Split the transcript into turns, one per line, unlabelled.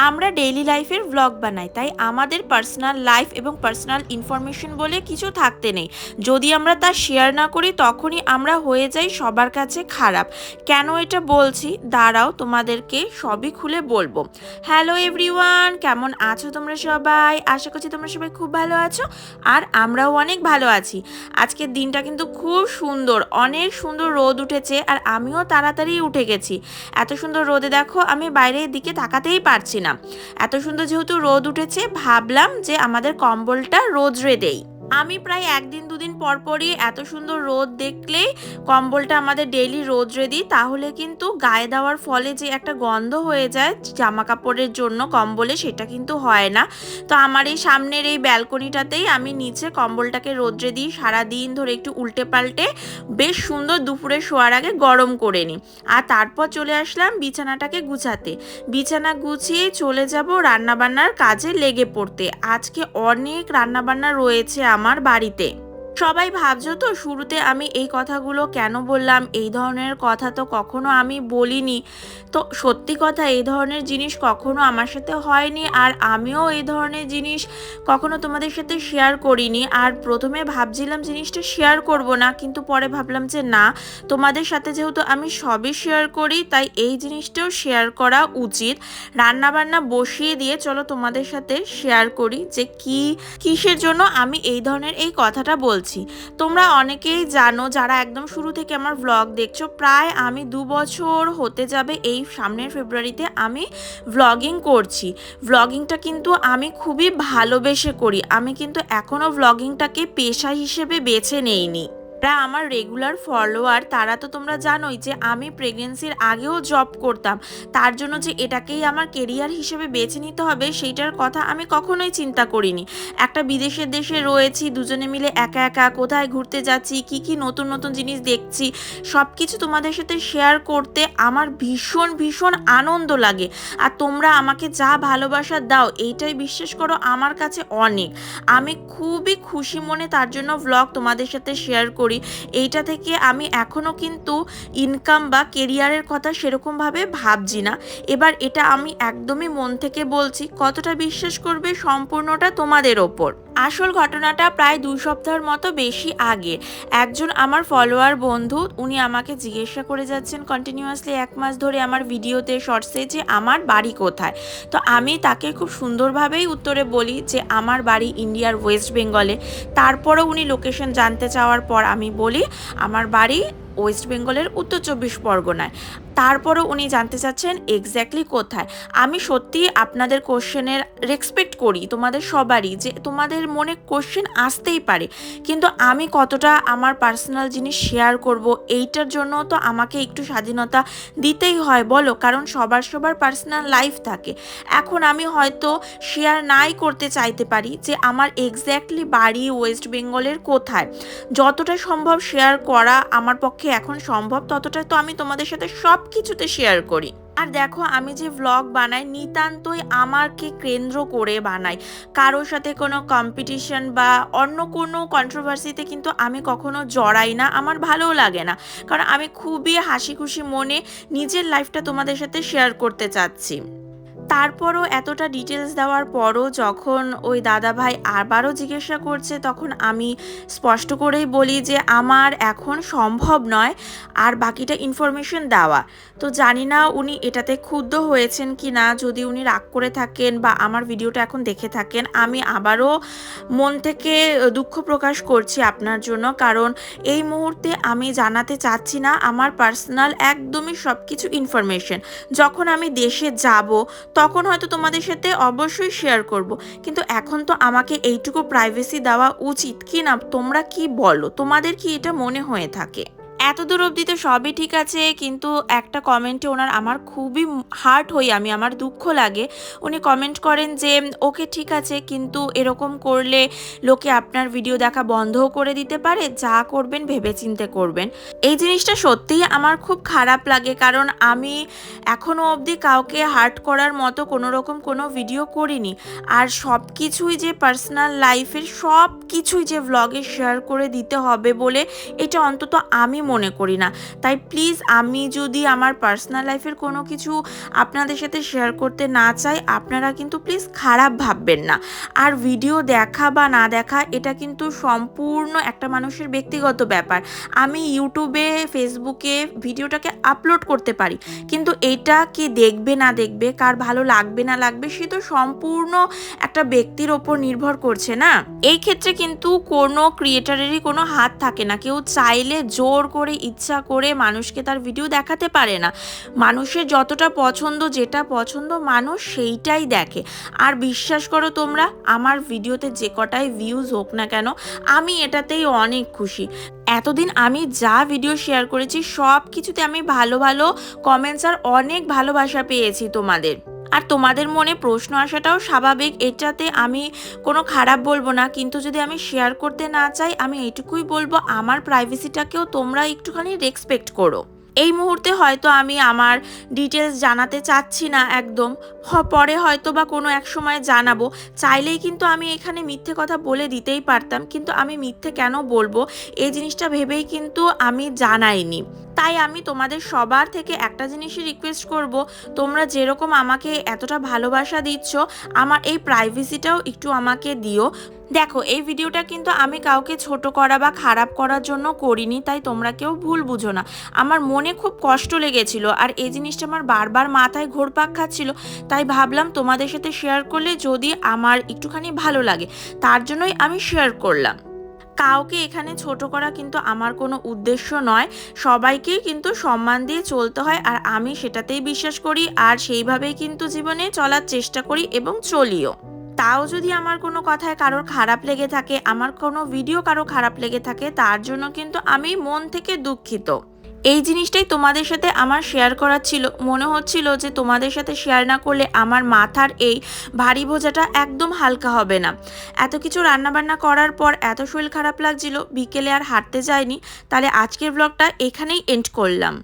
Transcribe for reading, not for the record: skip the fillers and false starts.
আমরা ডেইলি লাইফের ভ্লগ বানাই, তাই আমাদের পার্সোনাল লাইফ এবং পার্সোনাল ইনফরমেশন বলে কিছু থাকতে নেই। যদি আমরা তা শেয়ার না করি তখনই আমরা হয়ে যাই সবার কাছে খারাপ। কেন এটা বলছি দাঁড়াও, তোমাদেরকে সবই খুলে বলবো। হ্যালো এভরিওয়ান, কেমন আছো তোমরা সবাই? আশা করছি তোমরা সবাই খুব ভালো আছো, আর আমরাও অনেক ভালো আছি। আজকের দিনটা কিন্তু খুব সুন্দর, অনেক সুন্দর রোদ উঠেছে, আর আমিও তাড়াতাড়ি উঠে গেছি। এত সুন্দর রোদে দেখো আমি বাইরের দিকে তাকাতেই পারছি না। এত সুন্দর যেহেতু রোদ উঠেছে, ভাবলাম যে আমাদের কম্বলটা রোদ্রে দেই। আমি প্রায় একদিন দুদিন পরই এত সুন্দর রোদ দেখলেই কম্বলটা আমাদের ডেইলি রোদ্রে দিই, তাহলে কিন্তু গায়ে দেওয়ার ফলে যে একটা গন্ধ হয়ে যায় জামা কাপড়ের জন্য কম্বলে, সেটা কিন্তু হয় না। তো আমার এই সামনের এই ব্যালকনিটাতেই আমি নিচে কম্বলটাকে রোদ্রে দিই, সারাদিন ধরে একটু উল্টে পাল্টে বেশ সুন্দর দুপুরে শোয়ার আগে গরম করে নিই। আর তারপর চলে আসলাম বিছানাটাকে গুছাতে। বিছানা গুছিয়ে চলে যাব রান্নাবান্নার কাজে লেগে পড়তে। আজকে অনেক রান্নাবান্না রয়েছে আমার বাড়িতে। সবাই ভাবছো তো শুরুতে আমি এই কথাগুলো কেন বললাম, এই ধরনের কথা তো কখনো আমি বলিনি। তো সত্যি কথা, এই ধরনের জিনিস কখনো আমার সাথে হয়নি, আর আমিও এই ধরনের জিনিস কখনো তোমাদের সাথে শেয়ার করিনি। আর প্রথমে ভাবছিলাম জিনিসটা শেয়ার করব না, কিন্তু পরে ভাবলাম যে না, তোমাদের সাথে যেহেতু আমি সবই শেয়ার করি, তাই এই জিনিসটাও শেয়ার করা উচিত। রান্নাবান্না বসিয়ে দিয়ে চলো তোমাদের সাথে শেয়ার করি যে কিসের জন্য আমি এই ধরনের এই কথাটা বলছি। তোমরা অনেকেই জানো, যারা একদম শুরু থেকে আমার ভ্লগ দেখছো, প্রায় আমি 2 বছর হতে যাবে এই সামনের ফেব্রুয়ারিতে আমি ভ্লগিং করছি। ভ্লগিংটা কিন্তু আমি খুবই ভালোবেসে করি। আমি কিন্তু এখনও ভ্লগিংটাকে পেশা হিসেবে বেছে নেইনি। যারা আমার রেগুলার ফলোয়ার তারা তো তোমরা জানোই যে আমি প্রেগনেন্সির আগেও জব করতাম। তার জন্য যে এটাকেই আমার কেরিয়ার হিসেবে বেছে নিতে হবে সেইটার কথা আমি কখনোই চিন্তা করিনি। একটা বিদেশের দেশে রয়েছি, দুজনে মিলে একা একা কোথায় ঘুরতে যাচ্ছি, কি কি নতুন নতুন জিনিস দেখছি, সব কিছু তোমাদের সাথে শেয়ার করতে আমার ভীষণ ভীষণ আনন্দ লাগে। আর তোমরা আমাকে যা ভালোবাসা দাও, এইটাই বিশ্বাস করো আমার কাছে অনেক। আমি খুবই খুশি মনে তার জন্য ভ্লগ তোমাদের সাথে শেয়ার করি। এইটা থেকে আমি এখনো কিন্তু ইনকাম বা কেরিয়ারের কথা সেরকমভাবে ভাবছি না। এবার এটা আমি একদমই মন থেকে বলছি, কতটা বিশ্বাস করবে সম্পূর্ণটা তোমাদের ওপর। আসল ঘটনাটা প্রায় 2 সপ্তাহের মতো বেশি আগে একজন আমার ফলোয়ার বন্ধু, উনি আমাকে জিজ্ঞাসা করে যাচ্ছেন কন্টিনিউয়াসলি 1 মাস ধরে আমার ভিডিওতে শর্টসে যে আমার বাড়ি কোথায়। তো আমি তাকে খুব সুন্দরভাবেই উত্তরে বলি যে আমার বাড়ি ইন্ডিয়ার ওয়েস্ট বেঙ্গলে। তারপরও উনি লোকেশন জানতে চাওয়ার পর আমি বলি আমার বাড়ি ওয়েস্ট বেঙ্গলের উত্তর 24 পরগনায়। তারপরও উনি জানতে চাচ্ছেন এক্স্যাক্টলি কোথায়। আমি সত্যি আপনাদের কোশ্চেনের রেসপেক্ট করি, তোমাদের সবারই, যে তোমাদের মনে কোশ্চেন আসতেই পারে, কিন্তু আমি কতটা আমার পার্সোনাল জিনিস শেয়ার করব, এইটার জন্য তো আমাকে একটু স্বাধীনতা দিতেই হয় বলো, কারণ সবার পার্সোনাল লাইফ থাকে। এখন আমি হয়তো শেয়ার নাই করতে চাইতে পারি যে আমার এক্স্যাক্টলি বাড়ি ওয়েস্ট বেঙ্গলের কোথায়। যতটা সম্ভব শেয়ার করা আমার পক্ষে এখন সম্ভব, ততটা তো আমি তোমাদের সাথে সব কিছুতে শেয়ার করি। আর দেখো, আমি যে ভ্লগ বানাই নিতান্তই আমাকে কেন্দ্র করে বানাই। কারোর সাথে কোনো কম্পিটিশন বা অন্য কোনো কন্ট্রোভার্সিতে কিন্তু আমি কখনো জড়াই না, আমার ভালোও লাগে না, কারণ আমি খুবই হাসি খুশি মনে নিজের লাইফটা তোমাদের সাথে শেয়ার করতে চাচ্ছি। তারপরও এতটা ডিটেলস দেওয়ার পরও যখন ওই দাদা ভাই আবারও জিজ্ঞাসা করছে, তখন আমি স্পষ্ট করেই বলি যে আমার এখন সম্ভব নয় আর বাকিটা ইনফরমেশন দেওয়া। তো জানি না উনি এটাতে ক্ষুব্ধ হয়েছেন কি না। যদি উনি রাগ করে থাকেন বা আমার ভিডিওটা এখন দেখে থাকেন, আমি আবারও মন থেকে দুঃখ প্রকাশ করছি আপনার জন্য, কারণ এই মুহূর্তে আমি জানাতে চাচ্ছি না আমার পার্সোনাল একদমই সব কিছু ইনফরমেশন। যখন আমি দেশে যাব তখন হয়তো তোমাদের সাথে অবশ্যই শেয়ার করব, কিন্তু এখন তো আমাকে এইটুকু প্রাইভেসি দেওয়া উচিত কি না? তোমরা কি বলো, তোমাদের কি এটা মনে হয়ে থাকে? এত দূর অবধি তো সবই ঠিক আছে, কিন্তু একটা কমেন্টে ওনার আমার খুবই হার্ট হই আমি, আমার দুঃখ লাগে। উনি কমেন্ট করেন যে ওকে ঠিক আছে, কিন্তু এরকম করলে লোকে আপনার ভিডিও দেখা বন্ধও করে দিতে পারে, যা করবেন ভেবেচিন্তে করবেন। এই জিনিসটা সত্যিই আমার খুব খারাপ লাগে, কারণ আমি এখনও অবধি কাউকে হার্ট করার মতো কোনো রকম কোনো ভিডিও করিনি। আর সব কিছুই যে পার্সোনাল লাইফের সব কিছুই যে ভ্লগে শেয়ার করে দিতে হবে বলে এটা অন্তত আমি মনে করি না। তাই প্লিজ আমি যদি আমার পার্সোনাল লাইফের কোনো কিছু আপনাদের সাথে শেয়ার করতে না চাই, আপনারা কিন্তু প্লিজ খারাপ ভাববেন না। আর ভিডিও দেখা বা না দেখা এটা কিন্তু সম্পূর্ণ একটা মানুষের ব্যক্তিগত ব্যাপার। আমি ইউটিউবে, ফেসবুকে ভিডিওটাকে আপলোড করতে পারি, কিন্তু এটা কে দেখবে না দেখবে, কার ভালো লাগবে না লাগবে, সে তো সম্পূর্ণ একটা ব্যক্তির ওপর নির্ভর করছে না। এই ক্ষেত্রে কিন্তু কোনো ক্রিয়েটারেরই কোনো হাত থাকে না। কেউ চাইলে জোর করে, ইচ্ছা করে মানুষকে তার ভিডিও দেখাতে পারে না। মানুষের যতটা পছন্দ, যেটা পছন্দ মানুষ সেইটাই দেখে। আর বিশ্বাস করো তোমরা, আমার ভিডিওতে যে কটাই ভিউজ হোক না কেন, আমি এটাতেই অনেক খুশি। এতদিন আমি যা ভিডিও শেয়ার করেছি সব কিছুতে আমি ভালো ভালো কমেন্টস আর অনেক ভালোবাসা পেয়েছি তোমাদের। আর তোমাদের মনে প্রশ্ন আসাটাও স্বাভাবিক, এটাতে আমি কোনো খারাপ বলবো না। কিন্তু যদি আমি শেয়ার করতে না চাই, আমি এইটুকুই বলবো, আমার প্রাইভেসিটাকেও তোমরা একটুখানি রেসপেক্ট করো। এই মুহূর্তে হয়তো আমি আমার ডিটেলস জানাতে চাচ্ছি না একদম, পরে হয়তো বা কোনো এক সময় জানাবো। চাইলেই কিন্তু আমি এখানে মিথ্যে কথা বলে দিতেই পারতাম, কিন্তু আমি মিথ্যে কেন বলবো এই জিনিসটা ভেবেই কিন্তু আমি জানাইনি। তাই আমি তোমাদের সবার থেকে একটা জিনিসই রিকোয়েস্ট করব, তোমরা যেরকম আমাকে এতটা ভালোবাসা দিচ্ছ, আমার এই প্রাইভেসিটাও একটু আমাকে দিও। দেখো, এই ভিডিওটা কিন্তু আমি কাউকে ছোট করা বা খারাপ করার জন্য করিনি, তাই তোমরা কেউ ভুল বুঝো না। আমার মনে খুব কষ্ট লেগেছিল, আর এই জিনিসটা আমার বারবার মাথায় ঘুরপাক খাচ্ছিল। তাই ভাবলাম তোমাদের সাথে শেয়ার করলে যদি আমার একটুখানি ভালো লাগে, তার জন্যই আমি শেয়ার করলাম। কাউকে এখানে ছোট করা কিন্তু আমার কোনো উদ্দেশ্য নয়। সবাইকেই কিন্তু সম্মান দিয়ে চলতে হয়, আর আমি সেটাতেই বিশ্বাস করি, আর সেইভাবেই কিন্তু জীবনে চলার চেষ্টা করি এবং চলিও। তাও যদি আমার কোনো কথায় কারোর খারাপ লেগে থাকে, আমার কোনো ভিডিও কারো খারাপ লেগে থাকে, তার জন্য কিন্তু আমি মন থেকে দুঃখিত। এই জিনিসটাই তোমাদের সাথে আমার শেয়ার করার ছিল। মনে হচ্ছিল যে তোমাদের সাথে শেয়ার না করলে আমার মাথার এই ভারী বোঝাটা একদম হালকা হবে না। এত কিছু রান্নাবান্না করার পর এত শরীর খারাপ লাগছিল, বিকেলে আর হাঁটতে যাইনি। তাহলে আজকের ব্লগটা এখানেই এন্ড করলাম।